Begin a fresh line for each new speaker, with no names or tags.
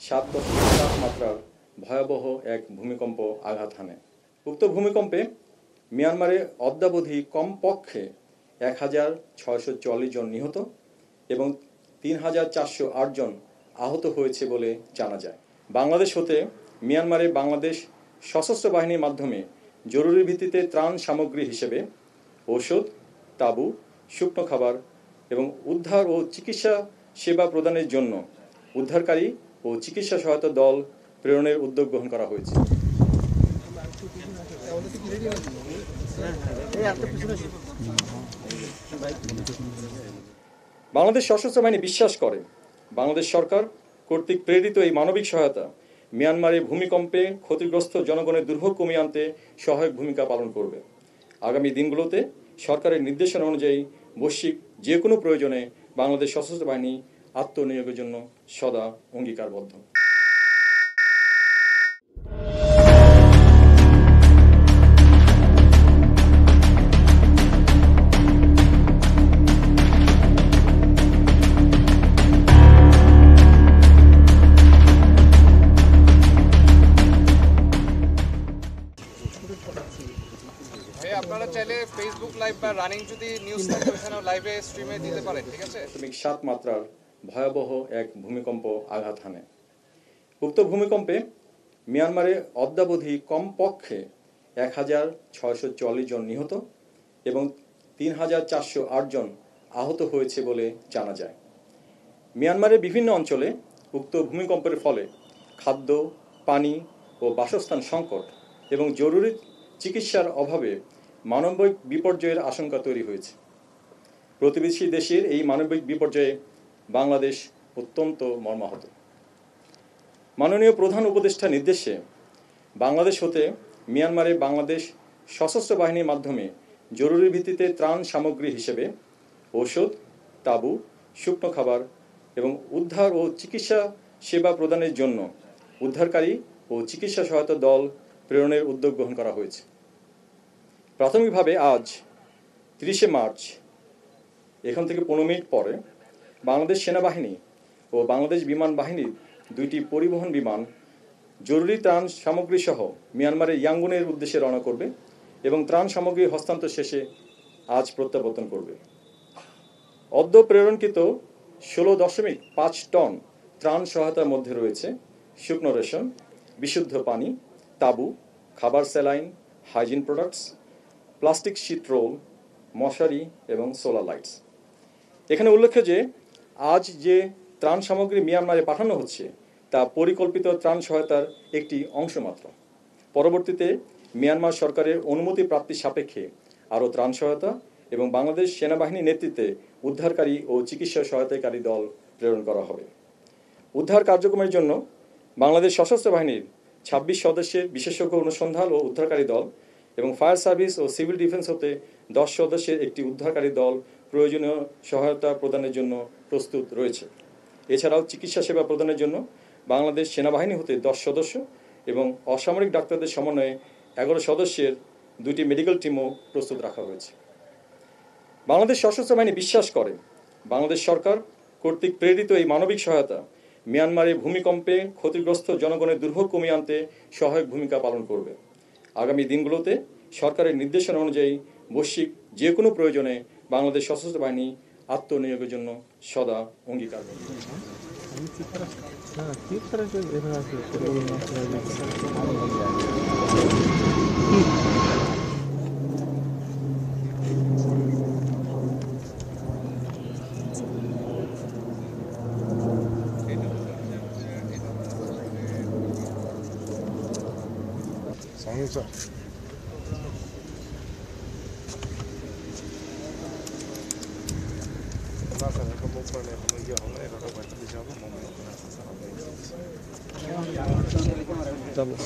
7.7 মাত্রার ভয়াবহ এক ভূমিকম্প আঘাত হানে। উক্ত ভূমিকম্পে মিয়ানমারে অদ্যাবধি কমপক্ষে 1644 জন নিহত এবং 3408 জন আহত হয়েছে বলে জানা যায়। বাংলাদেশ হতে মিয়ানমারে বাংলাদেশ সশস্ত্র বাহিনীর মাধ্যমে জরুরি ভিত্তিতে ত্রাণ সামগ্রী হিসেবে ঔষধ, তাঁবু, শুকনো খাবার এবং উদ্ধার ও চিকিৎসা সেবা প্রদানের জন্য উদ্ধারকারী ও চিকিৎসা সহায়তা দল প্রেরণের উদ্যোগ গ্রহণ করা হয়েছে। বাংলাদেশ সশস্ত্র বাহিনী বিশ্বাস করে বাংলাদেশ সরকার কর্তৃক প্রেরিত এই মানবিক সহায়তা মিয়ানমারে ভূমিকম্পে ক্ষতিগ্রস্ত জনগণের দুর্ভোগ কমিয়ে আনতে সহায়ক ভূমিকা পালন করবে। আগামী দিনগুলোতে সরকারের নির্দেশনা অনুযায়ী বৈশ্বিক যে কোনো প্রয়োজনে বাংলাদেশ সশস্ত্র বাহিনী আত্মনিয়োগের জন্য সদা অঙ্গীকারবদ্ধ।
আপনারা চাইলে ফেসবুক লাইভ বা রানিং যদি নিউজ থাকে ওখানে লাইভে স্ট্রিমে দিতে পারেন, ঠিক আছে?
7 মাত্রার ভয়াবহ এক ভূমিকম্প আঘাত হানে। উক্ত ভূমিকম্পে মিয়ানমারে অদ্যাবধি কমপক্ষে 1644 জন নিহত এবং 3408 জন আহত হয়েছে বলে জানা যায়। মিয়ানমারের বিভিন্ন অঞ্চলে উক্ত ভূমিকম্পের ফলে খাদ্য, পানি ও বাসস্থান সংকট এবং জরুরি চিকিৎসার অভাবে মানবিক বিপর্যয়ের আশঙ্কা তৈরি হয়েছে। প্রতিবেশী দেশের এই মানবিক বিপর্যয়ে বাংলাদেশ অত্যন্ত মর্মাহত। মাননীয় প্রধান উপদেষ্টা নির্দেশে বাংলাদেশ হতে মিয়ানমারে বাংলাদেশ সশস্ত্র বাহিনীর মাধ্যমে জরুরি ভিত্তিতে ত্রাণ সামগ্রী হিসেবে ঔষধ, তাঁবু, শুকনো খাবার এবং উদ্ধার ও চিকিৎসা সেবা প্রদানের জন্য উদ্ধারকারী ও চিকিৎসা সহায়তা দল প্রেরণের উদ্যোগ গ্রহণ করা হয়েছে। প্রাথমিকভাবে আজ 30শে মার্চ এখান থেকে 15 মিনিট পরে বাংলাদেশ সেনাবাহিনী ও বাংলাদেশ বিমান বাহিনীর 2টি পরিবহন বিমান জরুরি ত্রাণ সামগ্রী সহ মিয়ানমারের ইয়াঙ্গুনের উদ্দেশ্যে রওনা করবে এবং ত্রাণ সামগ্রী হস্তান্তর শেষে আজ প্রত্যাবর্তন করবে। অদ্য প্রেরণকৃত 16.5 টন ত্রাণ সহায়তার মধ্যে রয়েছে শুকনো রেশন, বিশুদ্ধ পানি, তাঁবু, খাবার, saline, hygiene products, plastic sheet roll, মশারি এবং সোলার লাইটস। এখানে উল্লেখ্য যে আজ যে ত্রাণ সামগ্রী মিয়ানমারে পাঠানো হচ্ছে তা পরিকল্পিত ত্রাণ সহায়তার একটি অংশ মাত্র। পরবর্তীতে মিয়ানমার সরকারের অনুমতি প্রাপ্তির সাপেক্ষে আরও ত্রাণ সহায়তা এবং বাংলাদেশ সেনাবাহিনীর নেতৃত্বে উদ্ধারকারী ও চিকিৎসা সহায়তাকারী দল প্রেরণ করা হবে। উদ্ধার কার্যক্রমের জন্য বাংলাদেশ সশস্ত্র বাহিনীর 26 সদস্যের বিশেষজ্ঞ অনুসন্ধান ও উদ্ধারকারী দল এবং ফায়ার সার্ভিস ও সিভিল ডিফেন্স হতে 10 সদস্যের একটি উদ্ধারকারী দল প্রয়োজনীয় সহায়তা প্রদানের জন্য প্রস্তুত রয়েছে। এছাড়াও চিকিৎসা সেবা প্রদানের জন্য বাংলাদেশ সেনাবাহিনী হতে 10 সদস্য এবং অসামরিক ডাক্তারদের সমন্বয়ে 11 সদস্যের 2টি মেডিকেল টিমও প্রস্তুত রাখা হয়েছে। বাংলাদেশ সশস্ত্র বাহিনী বিশ্বাস করে বাংলাদেশ সরকার কর্তৃক প্রেরিত এই মানবিক সহায়তা মিয়ানমারে ভূমিকম্পে ক্ষতিগ্রস্ত জনগণের দুর্ভোগ কমিয়ে আনতে সহায়ক ভূমিকা পালন করবে। আগামী দিনগুলোতে সরকারের নির্দেশনা অনুযায়ী বৈশ্বিক যে কোনো প্রয়োজনে বাংলাদেশ সশস্ত্র বাহিনী আত্মনিয়োগের জন্য সদা অঙ্গীকারবদ্ধ।
Double.